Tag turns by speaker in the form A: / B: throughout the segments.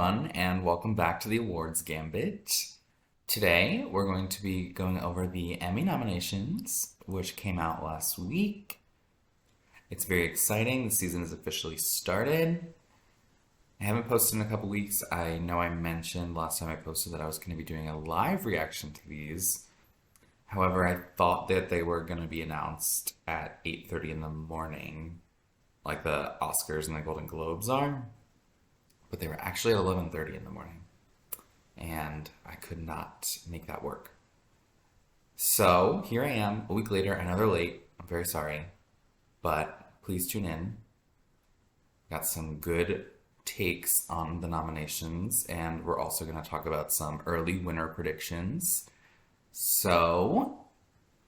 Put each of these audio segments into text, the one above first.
A: everyone, and welcome back to the Awards Gambit. Today, we're going to be going over the Emmy nominations, which came out last week. It's very exciting. The season has officially started. I haven't posted in a couple weeks. I know I mentioned last time I posted that I was going to be doing a live reaction to these. However, I thought that they were going to be announced at 8:30 in the morning, like the Oscars and the Golden Globes are. But they were actually at 11:30 in the morning, and I could not make that work. So here I am, a week later, another late. I'm very sorry, but please tune in. Got some good takes on the nominations, and we're also going to talk about some early winner predictions. So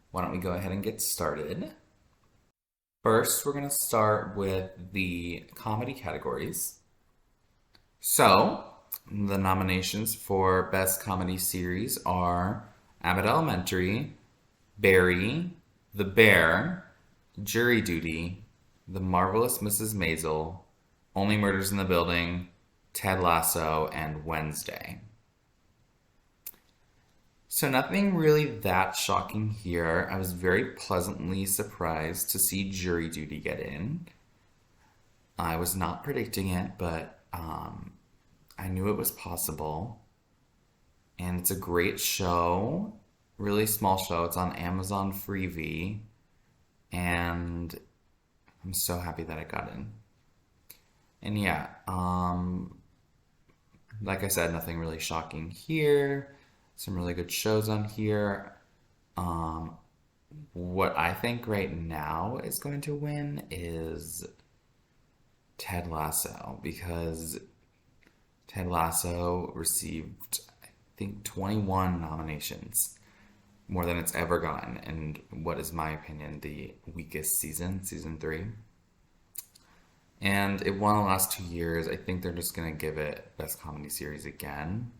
A: why don't we go ahead and get started? First, we're going to start with the comedy categories. So, the nominations for Best Comedy Series are Abbott Elementary, Barry, The Bear, Jury Duty, The Marvelous Mrs. Maisel, Only Murders in the Building, Ted Lasso, and Wednesday. So nothing really that shocking here. I was very pleasantly surprised to see Jury Duty get in. I was not predicting it, but I knew it was possible. And it's a great show, really small show. It's on Amazon Freevee, and I'm so happy that it got in. And yeah, like I said, nothing really shocking here. Some really good shows on here. What I think right now is going to win is Ted Lasso, because Ted Lasso received, I think, 21 nominations, more than it's ever gotten, in what is my opinion the weakest season, season 3. And it won the last 2 years. I think they're just gonna give it Best Comedy Series again.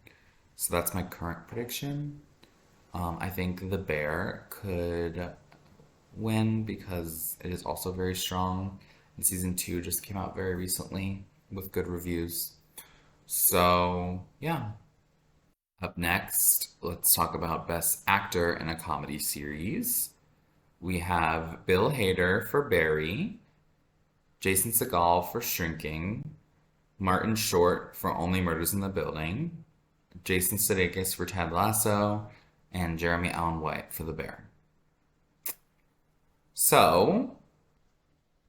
A: So that's my current prediction. I think The Bear could win because it is also very strong. And season 2 just came out very recently with good reviews. So, yeah. Up next, let's talk about Best Actor in a Comedy Series. We have Bill Hader for Barry, Jason Segel for Shrinking, Martin Short for Only Murders in the Building, Jason Sudeikis for Ted Lasso, and Jeremy Allen White for The Bear. So,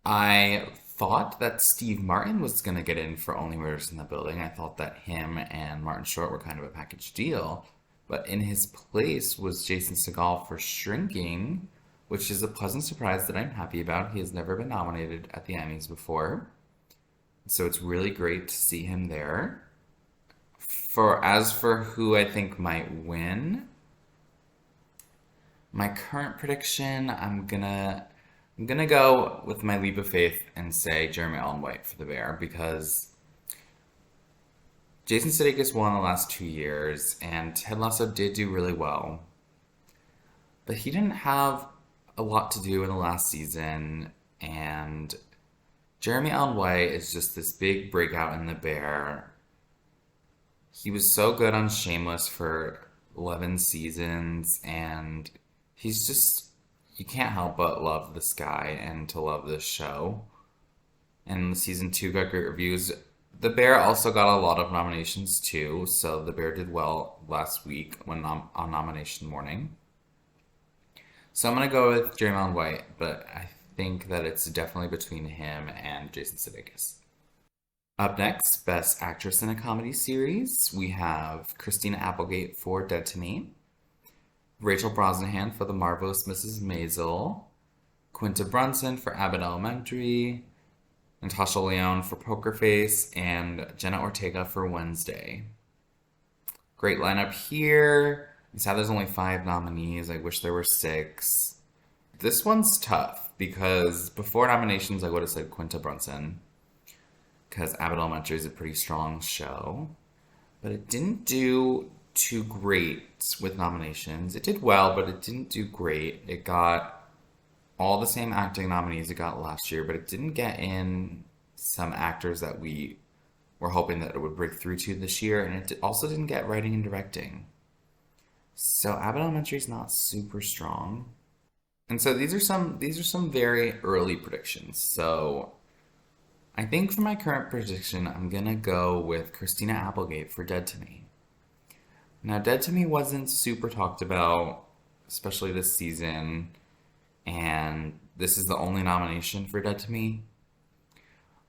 A: I thought that Steve Martin was going to get in for Only Murders in the Building. I thought that him and Martin Short were kind of a package deal. But in his place was Jason Segel for Shrinking, which is a pleasant surprise that I'm happy about. He has never been nominated at the Emmys before. So it's really great to see him there. As for who I think might win, my current prediction, I'm gonna go with my leap of faith and say Jeremy Allen White for The Bear, because Jason Sudeikis won the last 2 years, and Ted Lasso did do really well. But he didn't have a lot to do in the last season, and Jeremy Allen White is just this big breakout in The Bear. He was so good on Shameless for 11 seasons, and he's just, you can't help but love this guy and to love this show. And season 2 got great reviews. The Bear also got a lot of nominations too, so The Bear did well last week when on nomination morning. So I'm gonna go with Jeremy Allen White, but I think that it's definitely between him and Jason Sudeikis. Up next, Best Actress in a Comedy Series, we have Christina Applegate for Dead to Me, Rachel Brosnahan for The Marvelous Mrs. Maisel, Quinta Brunson for Abbott Elementary, Natasha Lyonne for Poker Face, and Jenna Ortega for Wednesday. Great lineup here. I'm sad there's only 5 nominees. I wish there were 6. This one's tough because before nominations I would have said Quinta Brunson, because Abbott Elementary is a pretty strong show. But it didn't do too great with nominations. It did well, but it didn't do great. It got all the same acting nominees it got last year, but it didn't get in some actors that we were hoping that it would break through to this year, and it also didn't get writing and directing. So Abbott Elementary is not super strong. And so these are some very early predictions. So I think for my current prediction, I'm gonna go with Christina Applegate for Dead to Me. Now, Dead to Me wasn't super talked about, especially this season, and this is the only nomination for Dead to Me.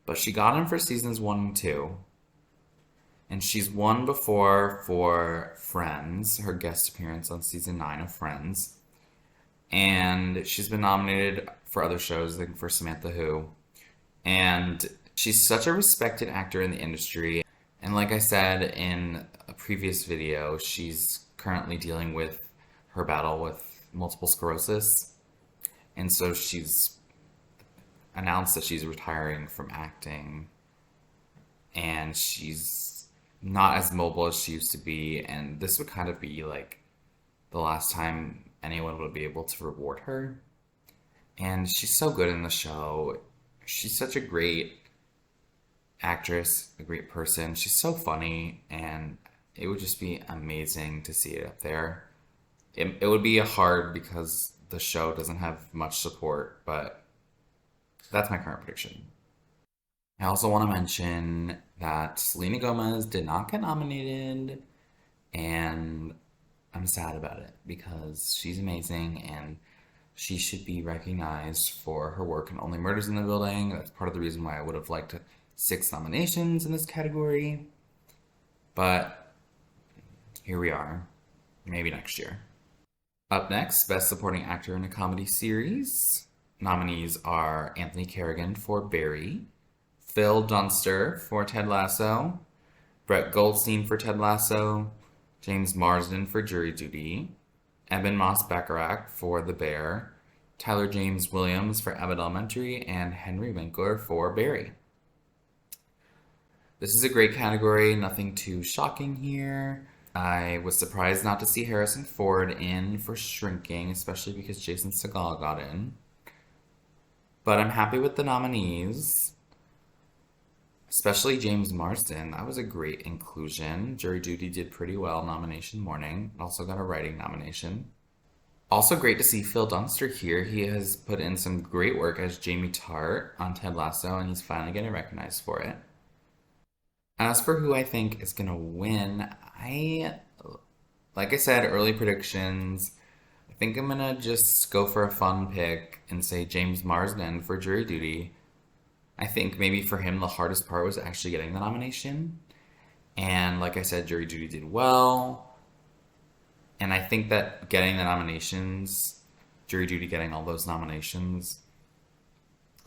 A: But she got in for seasons 1 and 2, and she's won before for Friends, her guest appearance on season 9 of Friends. And she's been nominated for other shows, like for Samantha Who. And she's such a respected actor in the industry. And like I said in a previous video, she's currently dealing with her battle with multiple sclerosis. And so she's announced that she's retiring from acting. And she's not as mobile as she used to be. And this would kind of be like the last time anyone would be able to reward her. And she's so good in the show. She's such a great actress, a great person. She's so funny, and it would just be amazing to see it up there. It would be hard because the show doesn't have much support, but that's my current prediction. I also want to mention that Selena Gomez did not get nominated, and I'm sad about it because she's amazing and she should be recognized for her work in Only Murders in the Building. That's part of the reason why I would have liked 6 nominations in this category. But here we are. Maybe next year. Up next, Best Supporting Actor in a Comedy Series. Nominees are Anthony Carrigan for Barry, Phil Dunster for Ted Lasso, Brett Goldstein for Ted Lasso, James Marsden for Jury Duty, Eben Moss-Bacharach for The Bear, Tyler James Williams for Abbott Elementary, and Henry Winkler for Barry. This is a great category, nothing too shocking here. I was surprised not to see Harrison Ford in for Shrinking, especially because Jason Segel got in. But I'm happy with the nominees, especially James Marsden. That was a great inclusion. Jury Duty did pretty well nomination morning. Also got a writing nomination. Also great to see Phil Dunster here. He has put in some great work as Jamie Tart on Ted Lasso, and he's finally getting recognized for it. As for who I think is going to win, like I said, early predictions. I think I'm going to just go for a fun pick and say James Marsden for Jury Duty. I think maybe for him the hardest part was actually getting the nomination. And like I said, Jury Duty did well. And I think that getting the nominations, Jury Duty getting all those nominations,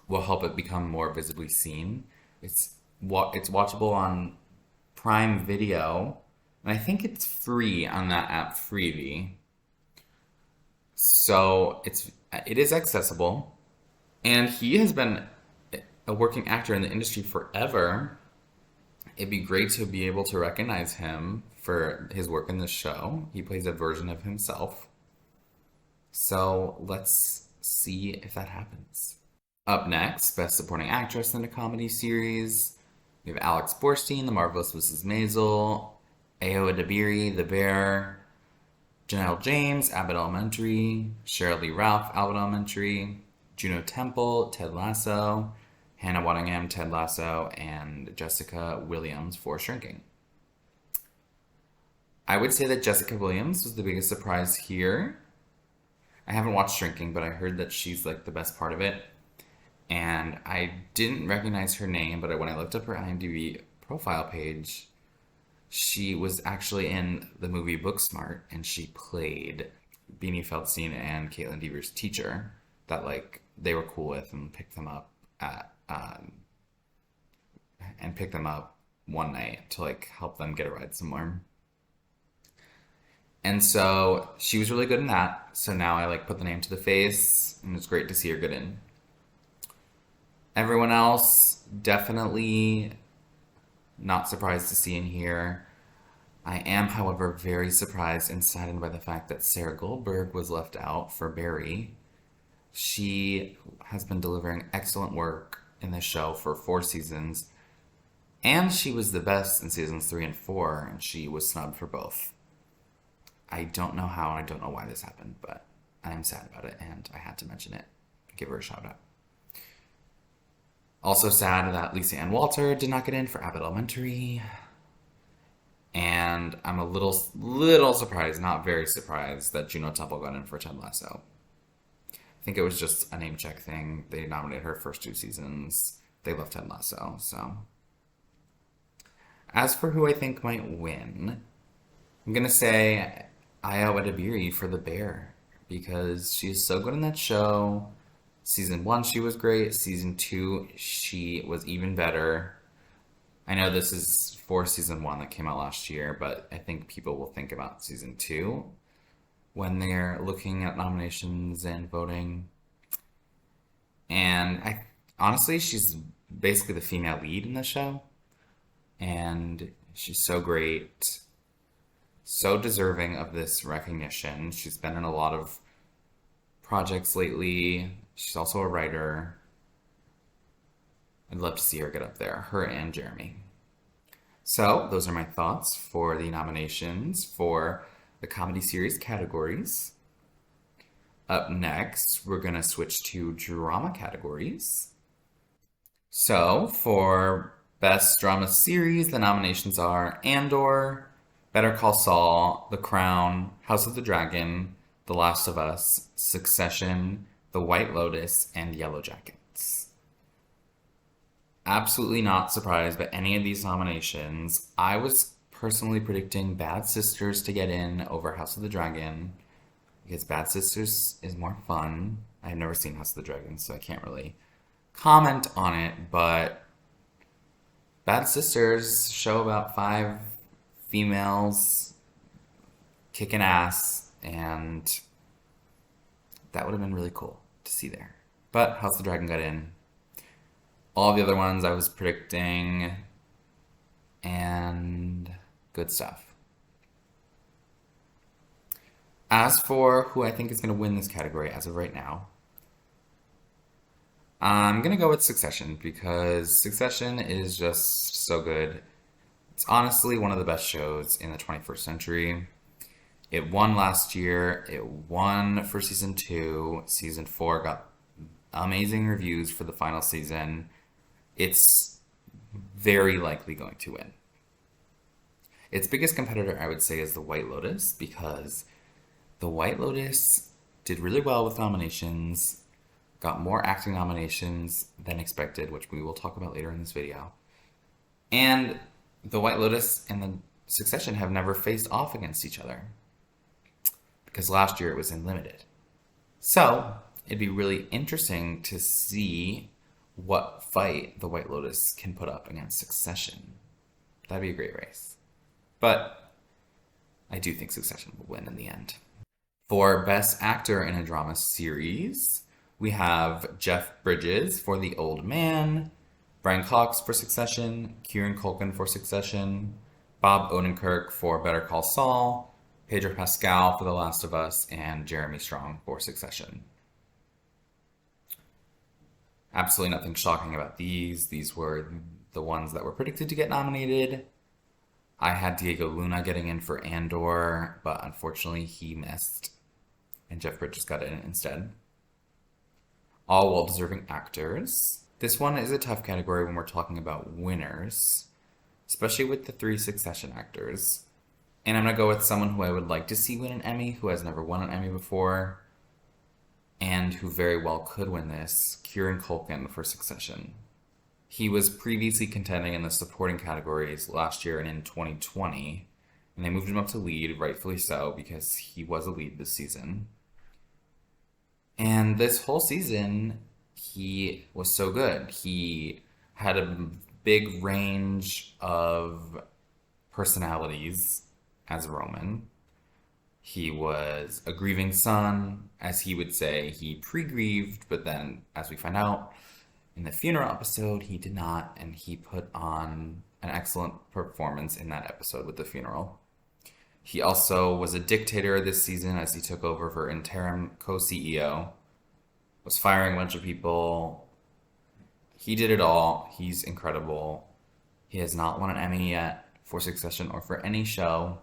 A: will help it become more visibly seen. It's watchable on Prime Video, and I think it's free on that app, Freevee. So it is accessible, and he has been a working actor in the industry forever. It'd be great to be able to recognize him for his work in this show. He plays a version of himself. So let's see if that happens. Up next, Best Supporting Actress in a Comedy Series. We have Alex Borstein, The Marvelous Mrs. Maisel, Ayo Edebiri, The Bear, Janelle James, Abbott Elementary, Sheryl Lee Ralph, Abbott Elementary, Juno Temple, Ted Lasso, Hannah Waddingham, Ted Lasso, and Jessica Williams for Shrinking. I would say that Jessica Williams was the biggest surprise here. I haven't watched Shrinking, but I heard that she's like the best part of it. And I didn't recognize her name, but when I looked up her IMDb profile page, she was actually in the movie Booksmart, and she played Beanie Feldstein and Caitlin Deaver's teacher that like they were cool with and picked them up one night to like help them get a ride somewhere. And so she was really good in that. So now I like put the name to the face, and it's great to see her good in. Everyone else, definitely not surprised to see in here. I am, however, very surprised and saddened by the fact that Sarah Goldberg was left out for Barry. She has been delivering excellent work in this show for 4 seasons. And she was the best in seasons 3 and 4, and she was snubbed for both. I don't know how, and I don't know why this happened, but I am sad about it, and I had to mention it. Give her a shout out. Also sad that Lisa Ann Walter did not get in for Abbott Elementary. And I'm a little surprised, not very surprised, that Juno Temple got in for Ted Lasso. I think it was just a name check thing. They nominated her first 2 seasons. They left Ted Lasso, so. As for who I think might win, I'm gonna say Aya Edebiri for The Bear because she's so good in that show. Season 1 she was great. Season 2 she was even better. I know this is for season 1 that came out last year, but I think people will think about season 2 when they're looking at nominations and voting. And I honestly, she's basically the female lead in the show, and she's so great, so deserving of this recognition. She's been in a lot of projects lately. She's also a writer. I'd love to see her get up there, her and Jeremy. So, those are my thoughts for the nominations for the comedy series categories. Up next, we're going to switch to drama categories. So, for Best Drama Series, the nominations are Andor, Better Call Saul, The Crown, House of the Dragon, The Last of Us, Succession, The White Lotus, and Yellow Jackets. Absolutely not surprised by any of these nominations. I was personally predicting Bad Sisters to get in over House of the Dragon because Bad Sisters is more fun. I've never seen House of the Dragon, so I can't really comment on it, but Bad Sisters show about 5 females kicking ass, and that would have been really cool to see there. But House of the Dragon got in. All the other ones I was predicting, and good stuff. As for who I think is going to win this category as of right now, I'm going to go with Succession because Succession is just so good. It's honestly one of the best shows in the 21st century. It won last year. It won for season 2. Season 4 got amazing reviews for the final season. It's very likely going to win. Its biggest competitor, I would say, is The White Lotus because The White Lotus did really well with nominations, got more acting nominations than expected, which we will talk about later in this video. And The White Lotus and the Succession have never faced off against each other because last year it was in limited. So it'd be really interesting to see what fight The White Lotus can put up against Succession. That'd be a great race. But I do think Succession will win in the end. For Best Actor in a Drama Series, we have Jeff Bridges for The Old Man, Brian Cox for Succession, Kieran Culkin for Succession, Bob Odenkirk for Better Call Saul, Pedro Pascal for The Last of Us, and Jeremy Strong for Succession. Absolutely nothing shocking about these. These were the ones that were predicted to get nominated. I had Diego Luna getting in for Andor, but unfortunately he missed, and Jeff Bridges got in instead. All well-deserving actors. This one is a tough category when we're talking about winners, especially with the 3 Succession actors. And I'm going to go with someone who I would like to see win an Emmy, who has never won an Emmy before, and who very well could win this, Kieran Culkin for Succession. He was previously contending in the supporting categories last year and in 2020, and they moved him up to lead, rightfully so, because he was a lead this season. And this whole season, he was so good. He had a big range of personalities as Roman. He was a grieving son, as he would say. He pre-grieved, but then, as we find out, in the funeral episode, he did not, and he put on an excellent performance in that episode with the funeral. He also was a dictator this season as he took over for interim co-CEO, was firing a bunch of people. He did it all. He's incredible. He has not won an Emmy yet for Succession or for any show.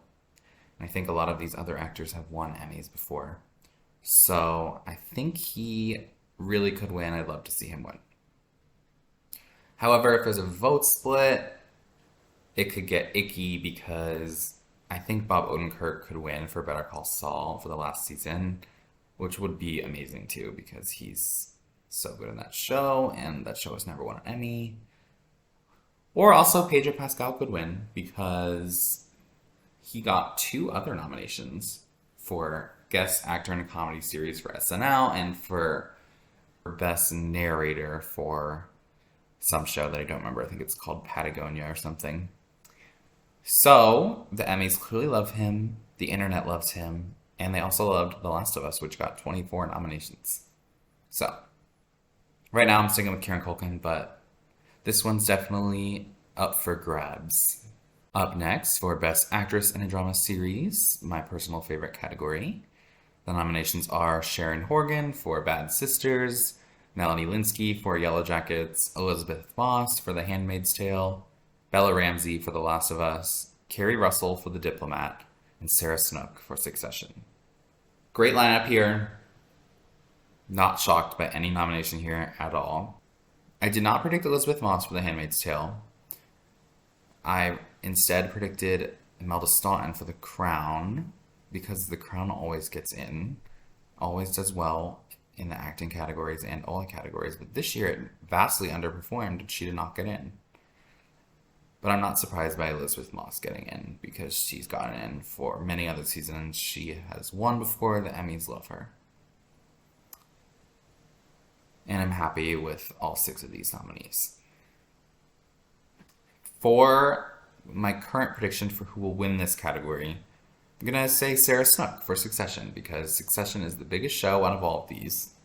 A: And I think a lot of these other actors have won Emmys before. So I think he really could win. I'd love to see him win. However, if there's a vote split, it could get icky because I think Bob Odenkirk could win for Better Call Saul for the last season, which would be amazing too because he's so good in that show, and that show has never won an Emmy. Or also Pedro Pascal could win because he got two other nominations for Guest Actor in a Comedy Series for SNL and for Best Narrator for some show that I don't remember. I think it's called Patagonia or something. So the Emmys clearly love him, the internet loves him, and they also loved The Last of Us, which got 24 nominations. So right now I'm sticking with Kieran Culkin, but this one's definitely up for grabs. Up next for Best Actress in a Drama Series, my personal favorite category. The nominations are Sharon Horgan for Bad Sisters, Melanie Lynskey for Yellow Jackets, Elizabeth Moss for The Handmaid's Tale, Bella Ramsey for The Last of Us, Kerry Russell for The Diplomat, and Sarah Snook for Succession. Great lineup here. Not shocked by any nomination here at all. I did not predict Elizabeth Moss for The Handmaid's Tale. I instead predicted Imelda Staunton for The Crown because The Crown always gets in, always does well in the acting categories and all categories, but this year it vastly underperformed and she did not get in. But I'm not surprised by Elizabeth Moss getting in because she's gotten in for many other seasons. She has won before. The Emmys love her. And I'm happy with all 6 of these nominees. For my current prediction for who will win this category, I'm going to say Sarah Snook for Succession because Succession is the biggest show out of all of these.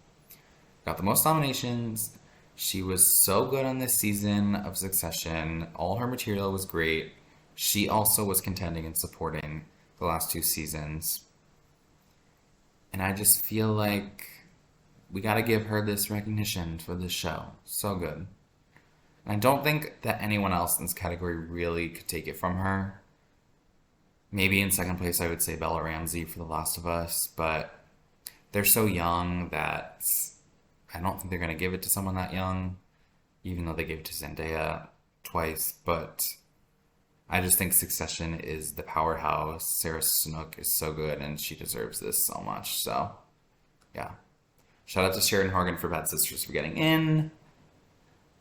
A: Got the most nominations. She was so good on this season of Succession. All her material was great. She also was contending and supporting the last 2 seasons. And I just feel like we got to give her this recognition for this show. So good. And I don't think that anyone else in this category really could take it from her. Maybe in second place I would say Bella Ramsey for The Last of Us, but they're so young that I don't think they're going to give it to someone that young, even though they gave it to Zendaya twice. But I just think Succession is the powerhouse. Sarah Snook is so good, and she deserves this so much. So, yeah. Shout out to Sharon Horgan for Bad Sisters for getting in.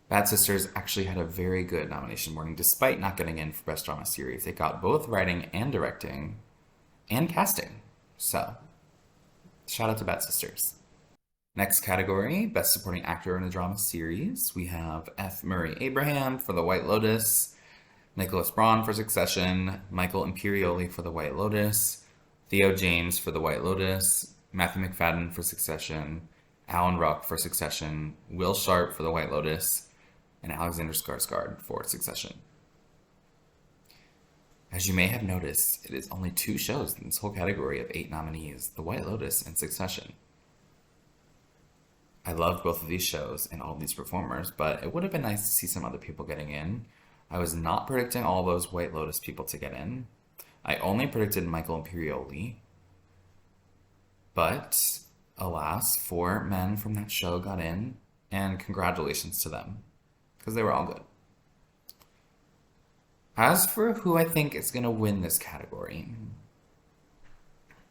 A: Bad Sisters actually had a very good nomination morning, despite not getting in for Best Drama Series. It got both writing and directing and casting. So, shout out to Bad Sisters. Next category, Best Supporting Actor in a Drama Series. We have F. Murray Abraham for The White Lotus, Nicholas Braun for Succession, Michael Imperioli for The White Lotus, Theo James for The White Lotus, Matthew McFadden for Succession, Alan Ruck for Succession, Will Sharp for The White Lotus, and Alexander Skarsgård for Succession. As you may have noticed, it is only 2 shows in this whole category of 8 nominees, The White Lotus and Succession. I loved both of these shows and all of these performers, but it would have been nice to see some other people getting in. I was not predicting all those White Lotus people to get in. I only predicted Michael Imperioli. But, alas, 4 men from that show got in, and congratulations to them, because they were all good. As for who I think is going to win this category,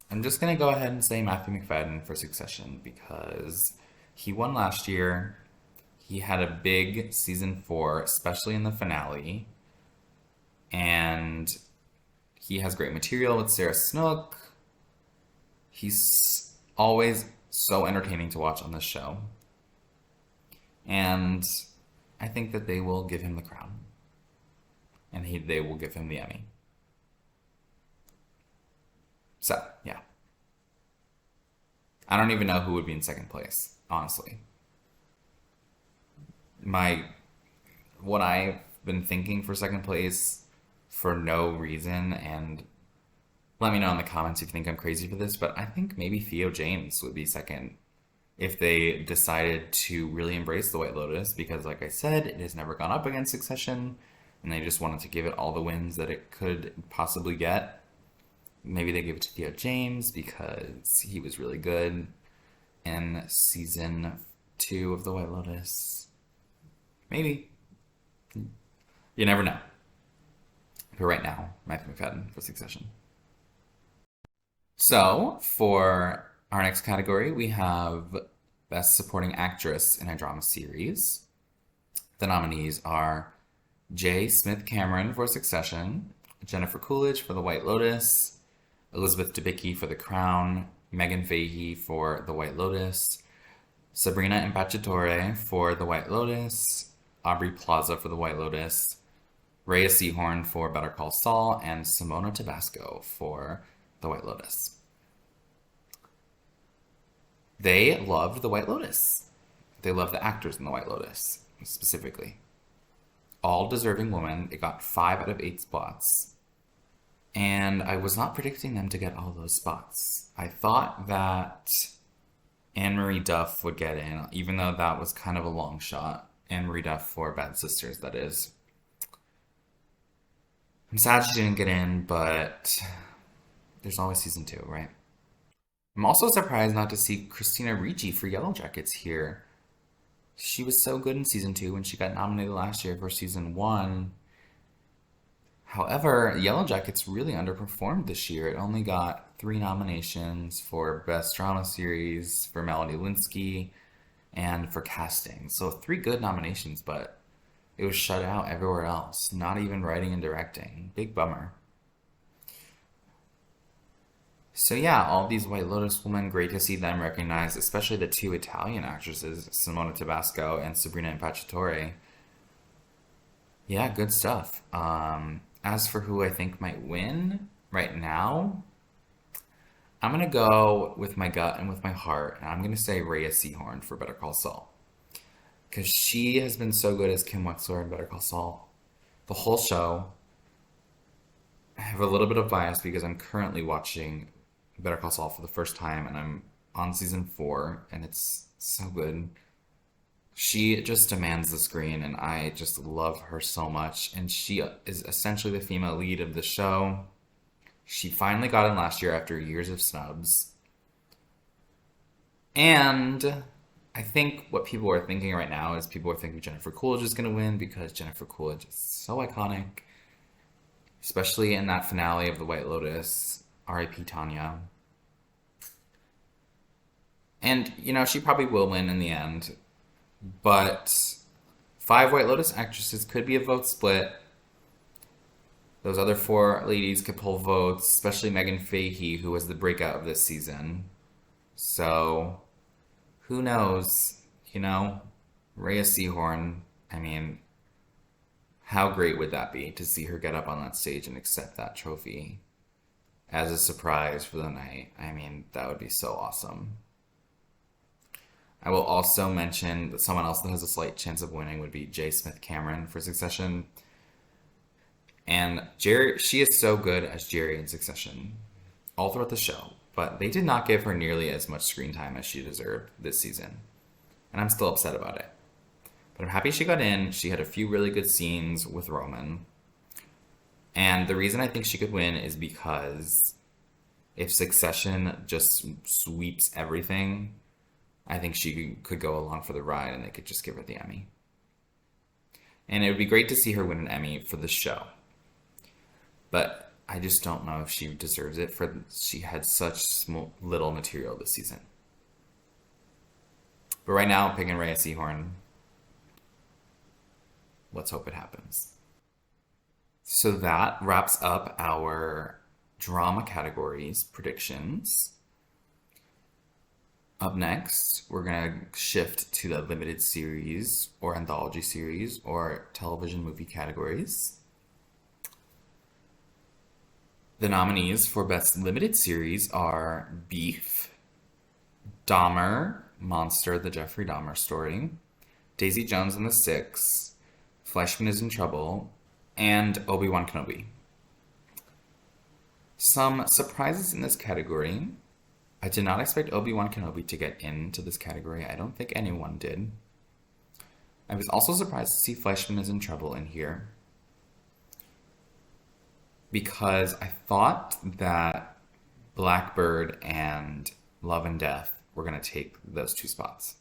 A: I'm just going to go ahead and say Matthew McFadden for Succession, because he won last year. He had a big season 4, especially in the finale. And he has great material with Sarah Snook. He's always so entertaining to watch on this show. And I think that they will give him the crown. And they will give him the Emmy. So, yeah. I don't even know who would be in second place, honestly. What I've been thinking for second place for no reason, and let me know in the comments if you think I'm crazy for this, but I think maybe Theo James would be second if they decided to really embrace The White Lotus, because like I said, it has never gone up against Succession. and they just wanted to give it all the wins that it could possibly get. Maybe they gave it to Theo James because he was really good in season 2 of The White Lotus. Maybe. You never know. But right now, Matthew McFadden for Succession. So, for our next category, we have Best Supporting Actress in a Drama Series. The nominees are J. Smith Cameron for Succession, Jennifer Coolidge for The White Lotus, Elizabeth Debicki for The Crown, Megan Fahey for The White Lotus, Sabrina Impacciatore for The White Lotus, Aubrey Plaza for The White Lotus, Rhea Seehorn for Better Call Saul, and Simona Tabasco for The White Lotus. They loved The White Lotus. They loved the actors in The White Lotus, specifically. All deserving women. It got 5 out of 8 spots. And I was not predicting them to get all those spots. I thought that Anne-Marie Duff would get in, even though that was kind of a long shot. Anne-Marie Duff for Bad Sisters, that is. I'm sad she didn't get in, but there's always season 2, right? I'm also surprised not to see Christina Ricci for Yellow Jackets here. She was so good in season 2 when she got nominated last year for season 1. However, Yellow Jackets really underperformed this year. It only got 3 nominations for Best Drama Series, for Melanie Lynskey, and for casting. So 3 good nominations, but it was shut out everywhere else. Not even writing and directing. Big bummer. So yeah, all these White Lotus women, great to see them recognized, especially the 2 Italian actresses, Simona Tabasco and Sabrina Impacciatore. Yeah, good stuff. As for who I think might win right now, I'm going to go with my gut and with my heart, and I'm going to say Rhea Seehorn for Better Call Saul. Because she has been so good as Kim Wexler in Better Call Saul. The whole show. I have a little bit of bias because I'm currently watching Better Call Saul for the first time, and I'm on season 4, and it's so good. She just demands the screen, and I just love her so much. And she is essentially the female lead of the show. She finally got in last year after years of snubs. And I think what people are thinking right now is people are thinking Jennifer Coolidge is going to win because Jennifer Coolidge is so iconic, especially in that finale of The White Lotus, R.I.P. Tanya. And, you know, she probably will win in the end, but 5 White Lotus actresses could be a vote split. Those other 4 ladies could pull votes, especially Megan Fahey, who was the breakout of this season. So, who knows? You know, Rhea Seehorn, I mean, how great would that be to see her get up on that stage and accept that trophy as a surprise for the night? I mean, that would be so awesome. I will also mention that someone else that has a slight chance of winning would be J. Smith Cameron for Succession. And Jerry, she is so good as Jerry in Succession all throughout the show, but they did not give her nearly as much screen time as she deserved this season. And I'm still upset about it. But I'm happy she got in. She had a few really good scenes with Roman. And the reason I think she could win is because if Succession just sweeps everything, I think she could go along for the ride and they could just give her the Emmy. And it would be great to see her win an Emmy for the show. But I just don't know if she deserves it for she had such little material this season. But right now, I'm picking Rhea Seehorn. Let's hope it happens. So that wraps up our drama categories predictions. Up next, we're going to shift to the limited series or anthology series or television movie categories. The nominees for Best Limited Series are Beef, Dahmer, Monster, the Jeffrey Dahmer story, Daisy Jones and the Six, Fleischman is in Trouble, and Obi-Wan Kenobi. Some surprises in this category. I did not expect Obi-Wan Kenobi to get into this category. I don't think anyone did. I was also surprised to see Fleischman is in Trouble in here. because I thought that Blackbird and Love and Death were going to take those two spots.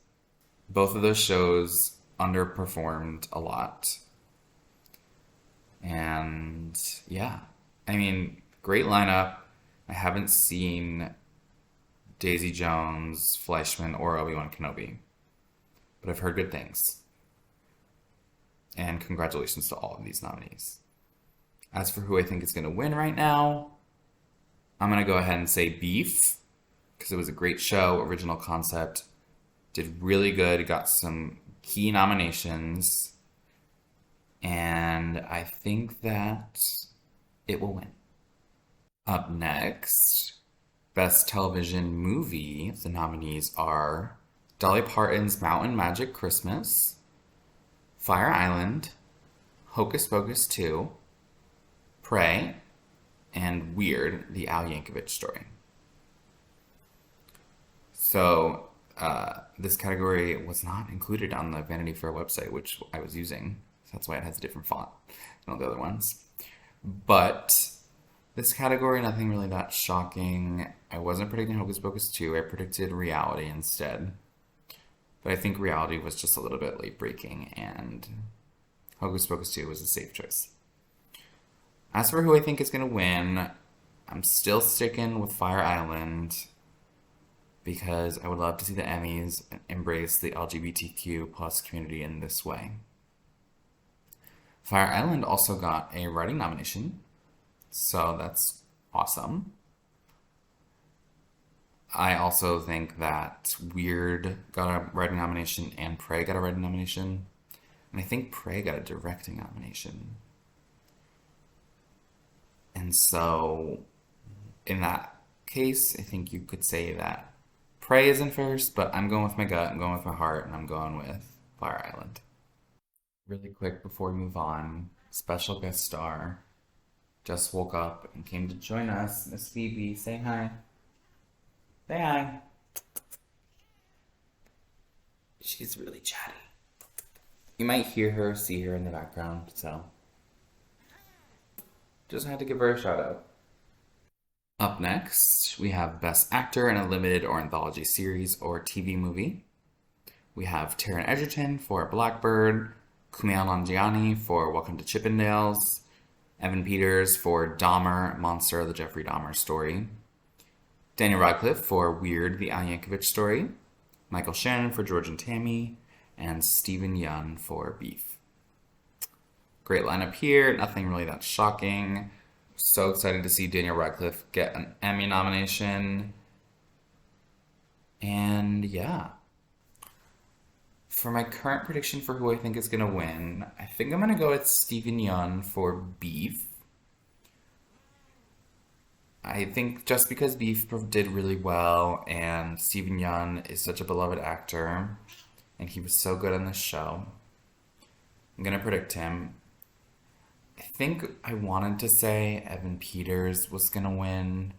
A: Both of those shows underperformed a lot. And yeah, I mean, great lineup. I haven't seen Daisy Jones, Fleischman, or Obi-Wan Kenobi, but I've heard good things. And congratulations to all of these nominees. As for who I think is going to win right now, I'm going to go ahead and say Beef, because it was a great show, original concept, did really good, got some key nominations, and I think that it will win. Up next, Best Television Movie, the nominees are Dolly Parton's Mountain Magic Christmas, Fire Island, Hocus Pocus 2, Prey, and Weird, the Al Yankovic story. So, this category was not included on the Vanity Fair website, which I was using. So that's why it has a different font than all the other ones. But this category, nothing really that shocking. I wasn't predicting Hocus Pocus 2. I predicted Reality instead. But I think Reality was just a little bit late breaking, and Hocus Pocus 2 was a safe choice. As for who I think is going to win, I'm still sticking with Fire Island because I would love to see the Emmys embrace the LGBTQ plus community in this way. Fire Island also got a writing nomination, so that's awesome. I also think that Weird got a writing nomination and Prey got a writing nomination. And I think Prey got a directing nomination. And so, in that case, I think you could say that Prey is in first, but I'm going with my gut, I'm going with my heart, and I'm going with Fire Island. Really quick before we move on, special guest star just woke up and came to join us. Miss Phoebe, say hi. Say hi. She's really chatty. You might hear her, see her in the background, so just had to give her a shout out. Up next, we have Best Actor in a Limited or Anthology Series or TV Movie. We have Taron Egerton for Blackbird, Kumail Nanjiani for Welcome to Chippendales, Evan Peters for Dahmer, Monster, the Jeffrey Dahmer story, Daniel Radcliffe for Weird, the Al Yankovic story, Michael Shannon for George and Tammy, and Stephen Yeun for Beef. Great lineup here, nothing really that shocking. So excited to see Daniel Radcliffe get an Emmy nomination. And yeah. For my current prediction for who I think is going to win, I think I'm going to go with Stephen Yeun for Beef. I think just because Beef did really well and Stephen Yeun is such a beloved actor and he was so good on this show, I'm going to predict him. I think I wanted to say Evan Peters was going to win,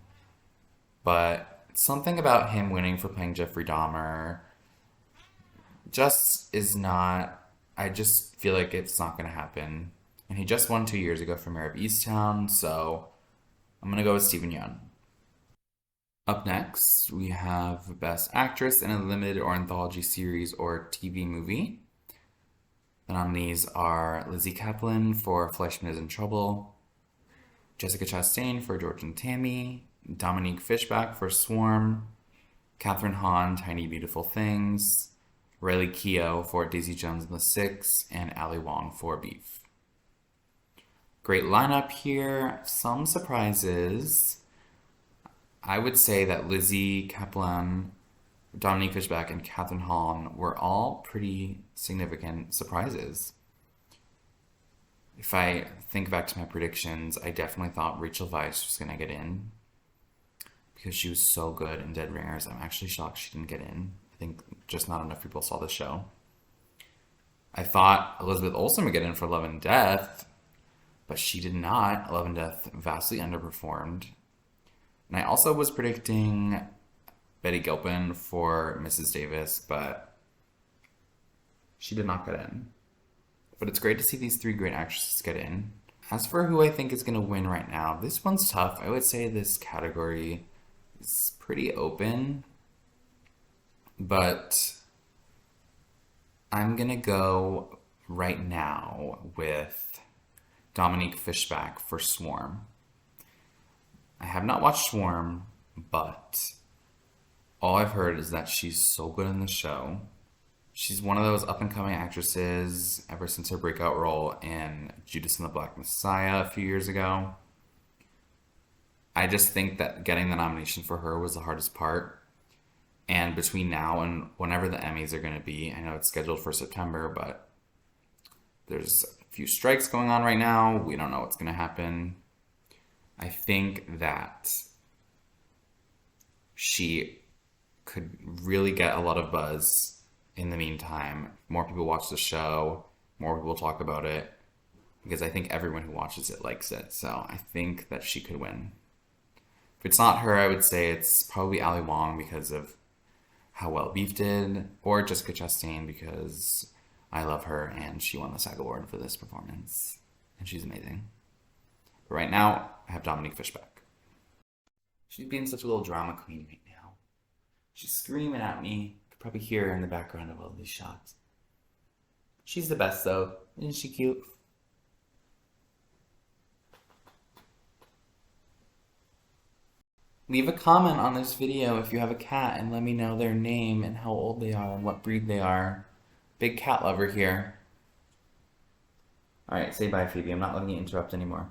A: but something about him winning for playing Jeffrey Dahmer just is not, I just feel like it's not going to happen. And he just won 2 years ago for Mayor of Easttown, so I'm going to go with Stephen Yeun. Up next, we have Best Actress in a Limited or Anthology Series or TV Movie. The nominees are Lizzie Kaplan for Fleischman is in Trouble, Jessica Chastain for George and Tammy, Dominique Fishback for Swarm, Katherine Hahn, Tiny Beautiful Things, Riley Keough for Daisy Jones and the Six, and Ali Wong for Beef. Great lineup here. Some surprises. I would say that Lizzie Kaplan, Dominique Fishback, and Katherine Hahn were all pretty significant surprises. If I think back to my predictions, I definitely thought Rachel Weisz was going to get in because she was so good in Dead Ringers. I'm actually shocked she didn't get in. I think just not enough people saw the show. I thought Elizabeth Olsen would get in for Love and Death, but she did not. Love and Death vastly underperformed. And I also was predicting Betty Gilpin for Mrs. Davis, but she did not get in. But it's great to see these three great actresses get in. As for who I think is going to win right now, this one's tough. I would say this category is pretty open, but I'm going to go right now with Dominique Fishback for Swarm. I have not watched Swarm, but all I've heard is that she's so good in the show. She's one of those up and coming actresses ever since her breakout role in Judas and the Black Messiah a few years ago. I just think that getting the nomination for her was the hardest part. And between now and whenever the Emmys are going to be, I know it's scheduled for September, but there's a few strikes going on right now. We don't know what's going to happen. I think that she could really get a lot of buzz in the meantime. More people watch the show, more people talk about it, because I think everyone who watches it likes it. So I think that she could win. If it's not her, I would say it's probably Ali Wong because of how well Beef did, or Jessica Chastain because I love her and she won the SAG Award for this performance. And she's amazing. But right now, I have Dominique Fishback. She's being such a little drama queen right now. She's screaming at me. You could probably hear her in the background of all these shots. She's the best though. Isn't she cute? Leave a comment on this video if you have a cat and let me know their name and how old they are and what breed they are. Big cat lover here. Alright, say bye, Phoebe. I'm not letting you interrupt anymore.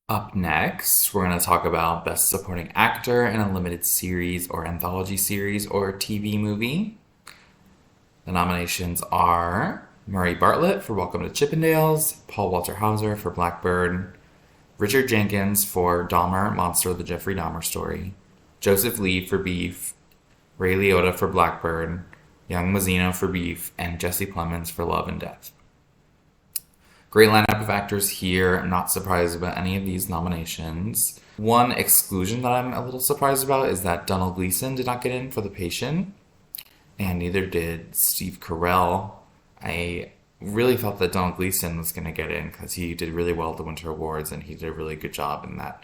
A: Up next, we're going to talk about Best Supporting Actor in a Limited Series or Anthology Series or TV Movie. The nominations are Murray Bartlett for Welcome to Chippendales, Paul Walter Hauser for Blackbird, Richard Jenkins for Dahmer, Monster: The Jeffrey Dahmer Story, Joseph Lee for Beef, Ray Liotta for Blackbird, Young Mazzino for Beef, and Jesse Plemons for Love and Death. Great lineup of actors here. I'm not surprised about any of these nominations. One exclusion that I'm a little surprised about is that Donald Gleason did not get in for The Patient, and neither did Steve Carell. I really felt that Donald Gleason was going to get in because he did really well at the Winter Awards and he did a really good job in that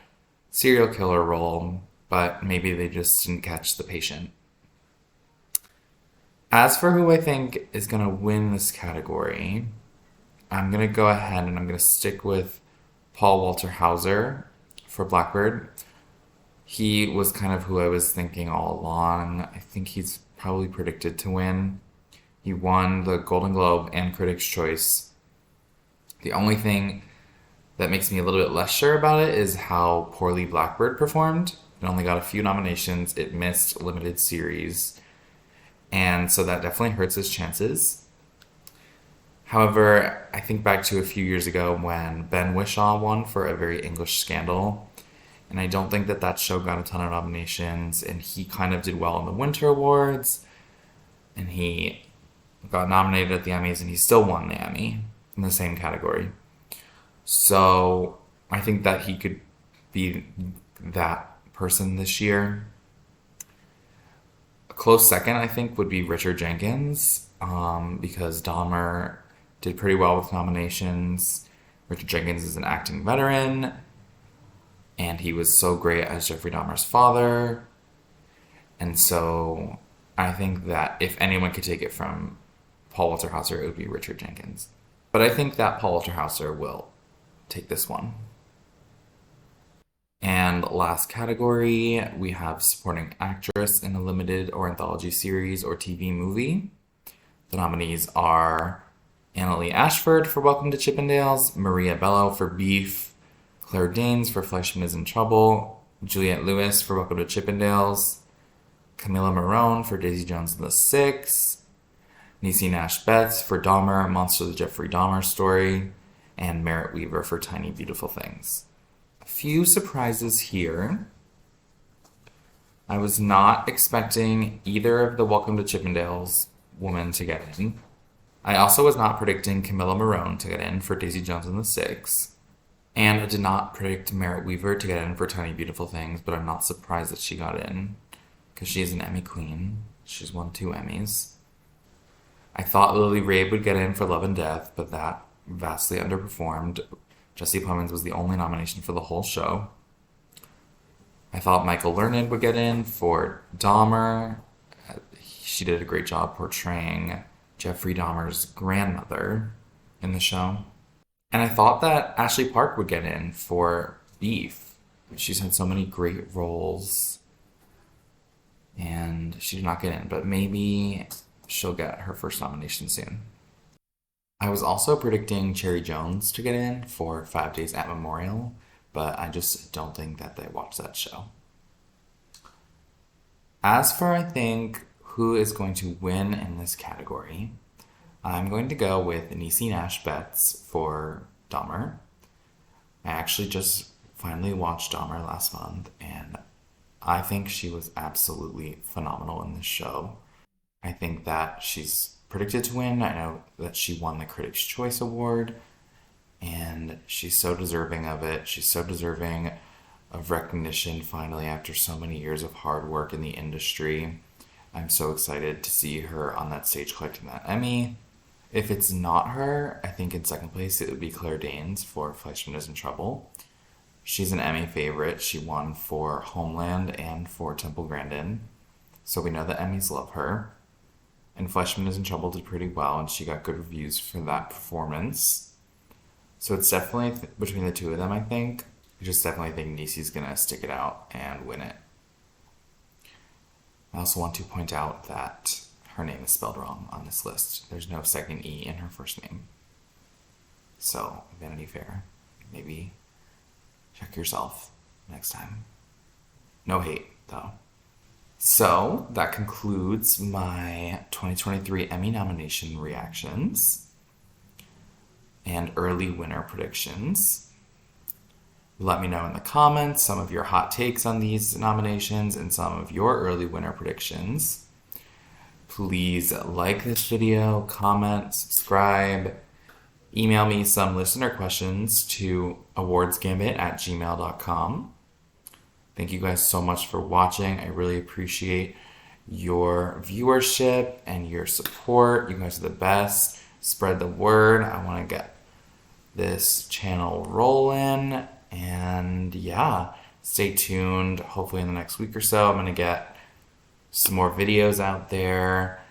A: serial killer role, but maybe they just didn't catch The Patient. As for who I think is going to win this category, I'm going to go ahead and I'm going to stick with Paul Walter Hauser for Blackbird. He was kind of who I was thinking all along. I think he's probably predicted to win. He won the Golden Globe and Critics' Choice. The only thing that makes me a little bit less sure about it is how poorly Blackbird performed. It only got a few nominations. It missed limited series. And so that definitely hurts his chances. However, I think back to a few years ago when Ben Whishaw won for A Very English Scandal. And I don't think that that show got a ton of nominations. And he kind of did well in the Winter Awards. And he got nominated at the Emmys and he still won the Emmy in the same category. So I think that he could be that person this year. A close second, I think, would be Richard Jenkins, because Dahmer did pretty well with nominations. Richard Jenkins is an acting veteran, and he was so great as Jeffrey Dahmer's father. And so I think that if anyone could take it from Paul Walter Hauser, it would be Richard Jenkins. But I think that Paul Walter Hauser will take this one. And last category, we have Supporting Actress in a Limited or Anthology Series or TV Movie. The nominees are Annalee Ashford for Welcome to Chippendales, Maria Bello for Beef, Claire Danes for Fleischman is in Trouble, Juliette Lewis for Welcome to Chippendales, Camila Morone for Daisy Jones and the Six, Niecy Nash-Betts for Dahmer, Monster: The Jeffrey Dahmer Story, and Merritt Wever for Tiny Beautiful Things. A few surprises here. I was not expecting either of the Welcome to Chippendales women to get in. I also was not predicting Camilla Morone to get in for Daisy Jones and the Six. And I did not predict Merritt Wever to get in for Tiny Beautiful Things, but I'm not surprised that she got in, because she is an Emmy queen. She's won 2 Emmys. I thought Lily Rabe would get in for Love and Death, but that vastly underperformed. Jesse Plemons was the only nomination for the whole show. I thought Michael Learned would get in for Dahmer. She did a great job portraying Jeffrey Dahmer's grandmother in the show. And I thought that Ashley Park would get in for Beef. She's had so many great roles, and she did not get in, but maybe she'll get her first nomination soon. I was also predicting Cherry Jones to get in for 5 Days at Memorial, but I just don't think that they watched that show. As for, I think, who is going to win in this category, I'm going to go with Niecy Nash Betts for Dahmer. I actually just finally watched Dahmer last month, and I think she was absolutely phenomenal in this show. I think that she's predicted to win. I know that she won the Critics' Choice Award, and she's so deserving of it. She's so deserving of recognition finally after so many years of hard work in the industry. I'm so excited to see her on that stage collecting that Emmy. If it's not her, I think in second place it would be Claire Danes for Fleischman is in Trouble. She's an Emmy favorite. She won for Homeland and for Temple Grandin, so we know that Emmys love her. And Fleischman is in Trouble did pretty well, and she got good reviews for that performance. So it's definitely between the two of them, I think. I just definitely think Niecy's gonna stick it out and win it. I also want to point out that her name is spelled wrong on this list. There's no second E in her first name. So, Vanity Fair, maybe check yourself next time. No hate, though. So, that concludes my 2023 Emmy nomination reactions and early winner predictions. Let me know in the comments some of your hot takes on these nominations and some of your early winner predictions. Please like this video, comment, subscribe, email me some listener questions to awardsgambit@gmail.com. Thank you guys so much for watching. I really appreciate your viewership and your support. You guys are the best. Spread the word. I want to get this channel rolling. And yeah, stay tuned. Hopefully in the next week or so, I'm going to get some more videos out there.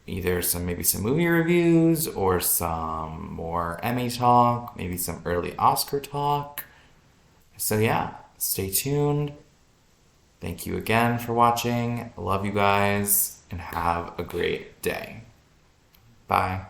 A: Either maybe some movie reviews or some more Emmy talk, maybe some early Oscar talk. So yeah, stay tuned. Thank you again for watching. I love you guys and have a great day. Bye.